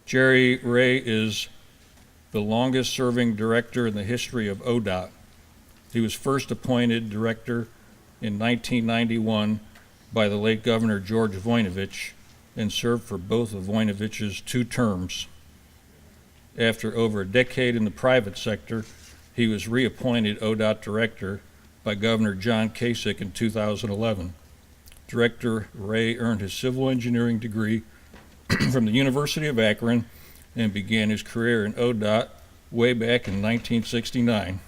Jerry Ray is the longest-serving director in the history of ODOT. He was first appointed director in 1991 by the late Governor George Voinovich and served for both of Voinovich's 2 terms. After over a decade in the private sector, he was reappointed ODOT director by Governor John Kasich in 2011. Director Ray earned his civil engineering degree from the University of Akron and began his career in ODOT way back in 1969.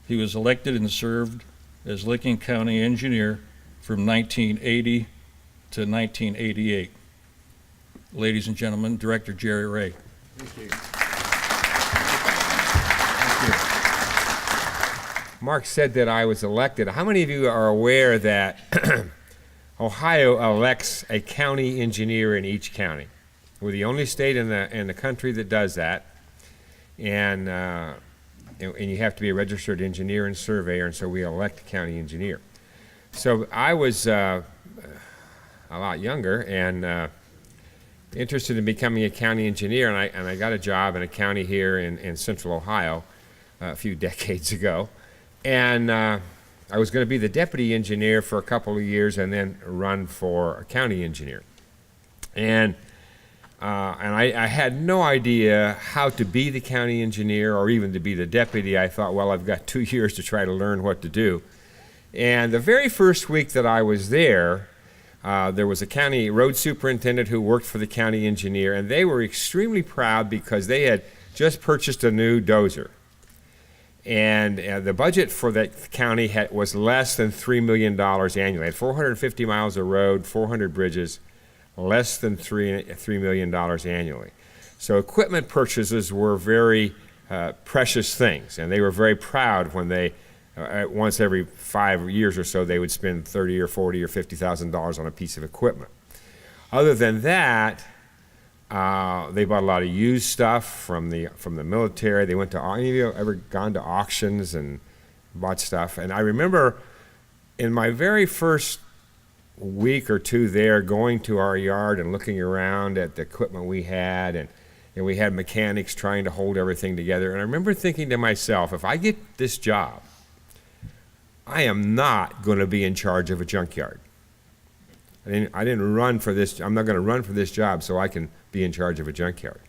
He was elected and served as Licking County engineer from 1980 to 1988. Ladies and gentlemen, Director Jerry Ray. Thank you. Thank you. Mark said that I was elected. How many of you are aware that Ohio elects a county engineer in each county? We're the only state in the country that does that, and you have to be a registered engineer and surveyor, and so we elect a county engineer. So I was a lot younger and interested in becoming a county engineer, and I got a job in a county here in central Ohio a few decades ago, and I was going to be the deputy engineer for a couple of years and then run for a county engineer. And I had no idea how to be the county engineer or even to be the deputy. I thought, well, I've got 2 years to try to learn what to do. And the very first week that I was there was a county road superintendent who worked for the county engineer, and they were extremely proud because they had just purchased a new dozer. And the budget for that county was less than $3 million annually. It had 450 miles of road, 400 bridges, less than $3 million annually. So equipment purchases were very precious things, and they were very proud when they, once every 5 years or so, they would spend $30 or $40 or $50,000 on a piece of equipment. Other than that, they bought a lot of used stuff from the military. They went to, any of you ever gone to auctions and bought stuff? And I remember in my very first week or two there, going to our yard and looking around at the equipment we had, and we had mechanics trying to hold everything together. And I remember thinking to myself, if I get this job, I am not going to be in charge of a junkyard. I didn't run for this. I'm not going to run for this job so I can be in charge of a junkyard.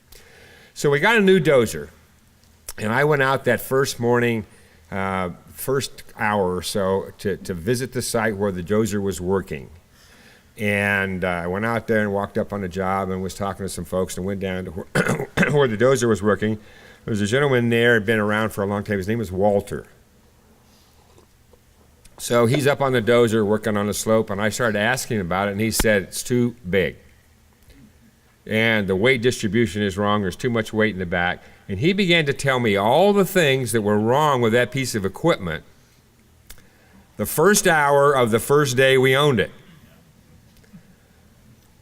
So we got a new dozer, and I went out that first morning, first hour or so, to visit the site where the dozer was working. And I went out there and walked up on the job and was talking to some folks and went down to where the dozer was working. There was a gentleman there, had been around for a long time. His name was Walter. So he's up on the dozer working on the slope, and I started asking about it, and he said, it's too big. And the weight distribution is wrong. There's too much weight in the back. And he began to tell me all the things that were wrong with that piece of equipment the first hour of the first day we owned it.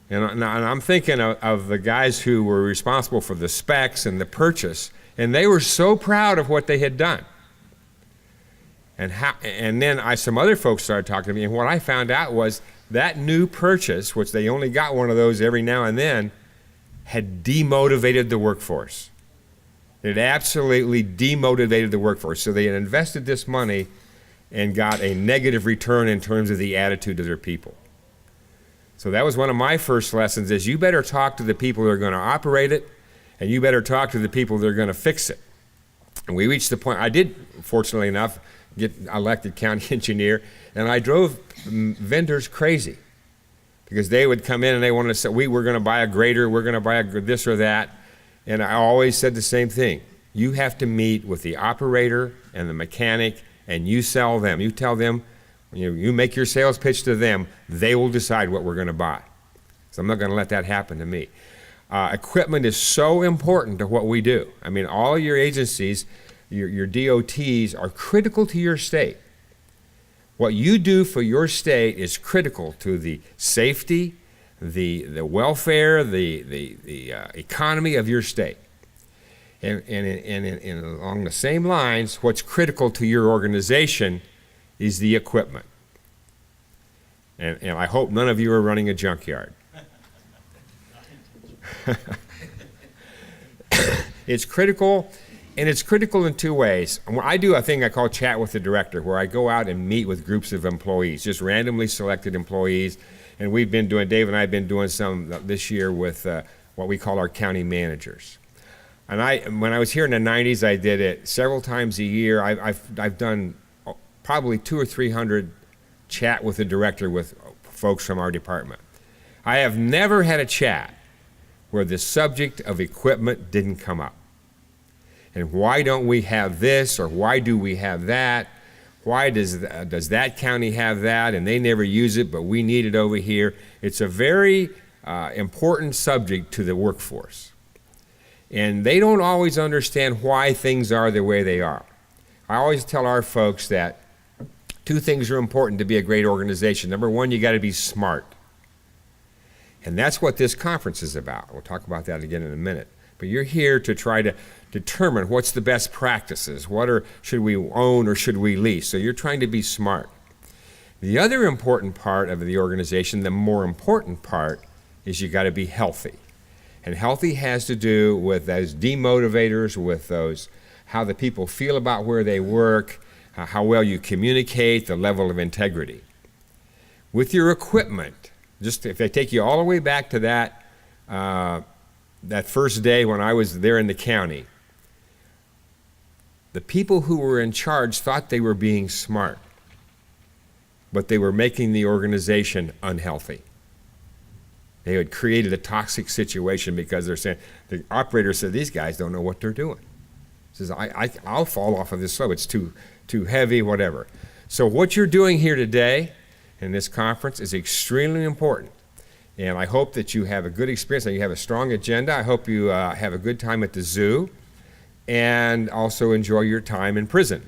And I'm thinking of the guys who were responsible for the specs and the purchase, and they were so proud of what they had done. And then some other folks started talking to me, and what I found out was that new purchase, which they only got one of those every now and then, had demotivated the workforce. It absolutely demotivated the workforce. So they had invested this money and got a negative return in terms of the attitude of their people. So that was one of my first lessons, is you better talk to the people who are going to operate it, and you better talk to the people that are going to fix it. And we reached the point, I did, fortunately enough, get elected county engineer, and I drove vendors crazy because they would come in and they wanted to say, we're going to buy a grader, we're going to buy this or that. And I always said the same thing. You have to meet with the operator and the mechanic, and you sell them. You tell them, you make your sales pitch to them, they will decide what we're going to buy. So I'm not going to let that happen to me. Equipment is so important to what we do. I mean, all your agencies, your DOTs are critical to your state. What you do for your state is critical to the safety, the welfare, the economy of your state. And along the same lines, what's critical to your organization is the equipment. And I hope none of you are running a junkyard. It's critical, and it's critical in two ways. I do a thing I call Chat with the Director, where I go out and meet with groups of employees, just randomly selected employees. And Dave and I have been doing some this year with what we call our county managers. And when I was here in the 90s, I did it several times a year. I've done probably 200 or 300 chat with the director with folks from our department. I have never had a chat where the subject of equipment didn't come up. And why don't we have this, or why do we have that? Why does that county have that and they never use it, but we need it over here? It's a very important subject to the workforce. And they don't always understand why things are the way they are. I always tell our folks that two things are important to be a great organization. Number one, you got to be smart. And that's what this conference is about. We'll talk about that again in a minute. But you're here to try to determine what's the best practices. Should we own or should we lease? So you're trying to be smart. The other important part of the organization, the more important part, is you got to be healthy. And healthy has to do with those demotivators, with those how the people feel about where they work, how well you communicate, the level of integrity. With your equipment, just if I take you all the way back to that first day when I was there in the county, the people who were in charge thought they were being smart, but they were making the organization unhealthy. They had created a toxic situation because they're saying, the operator said, these guys don't know what they're doing. He says, I'll fall off of this slope. It's too heavy, whatever. So what you're doing here today in this conference is extremely important. And I hope that you have a good experience, that you have a strong agenda. I hope you have a good time at the zoo and also enjoy your time in prison.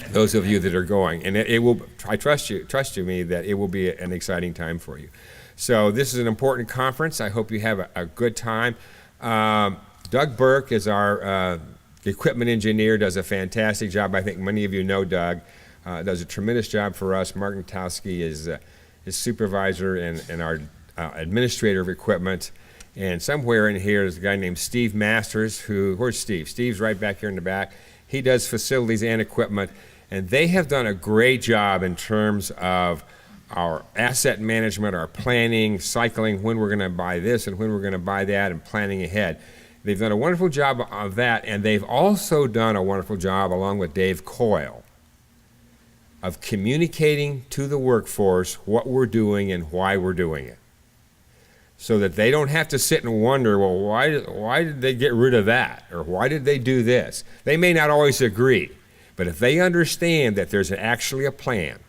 Those of you that are going. And it will, I trust you me that it will be an exciting time for you. So this is an important conference. I hope you have a good time. Doug Burke is our equipment engineer, does a fantastic job. I think many of you know Doug. Does a tremendous job for us. Mark Natowski is his supervisor and our administrator of equipment. And somewhere in here is a guy named Steve Masters, where's Steve? Steve's right back here in the back. He does facilities and equipment. And they have done a great job in terms of our asset management, our planning, cycling, when we're going to buy this and when we're going to buy that, and planning ahead. They've done a wonderful job of that, and they've also done a wonderful job, along with Dave Coyle, of communicating to the workforce what we're doing and why we're doing it, so that they don't have to sit and wonder, well, why did they get rid of that, or why did they do this? They may not always agree, but if they understand that there's actually a plan,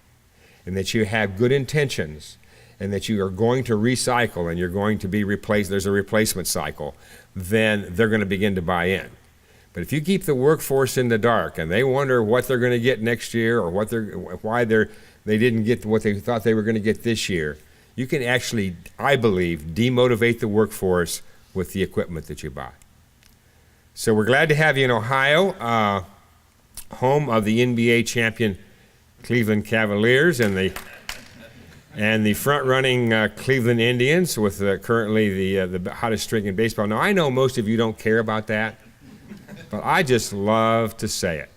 and that you have good intentions, and that you are going to recycle and you're going to be replaced, there's a replacement cycle, then they're going to begin to buy in. But if you keep the workforce in the dark and they wonder what they're going to get next year, or why they didn't get what they thought they were going to get this year, you can actually, I believe, demotivate the workforce with the equipment that you buy. So we're glad to have you in Ohio, home of the NBA champion Cleveland Cavaliers and the front-running Cleveland Indians, with currently the hottest streak in baseball. Now, I know most of you don't care about that, but I just love to say it.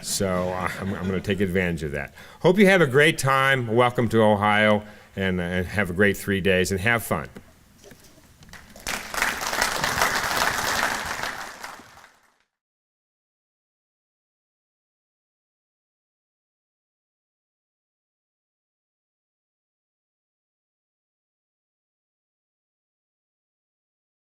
So I'm going to take advantage of that. Hope you have a great time. Welcome to Ohio, and have a great 3 days, and have fun.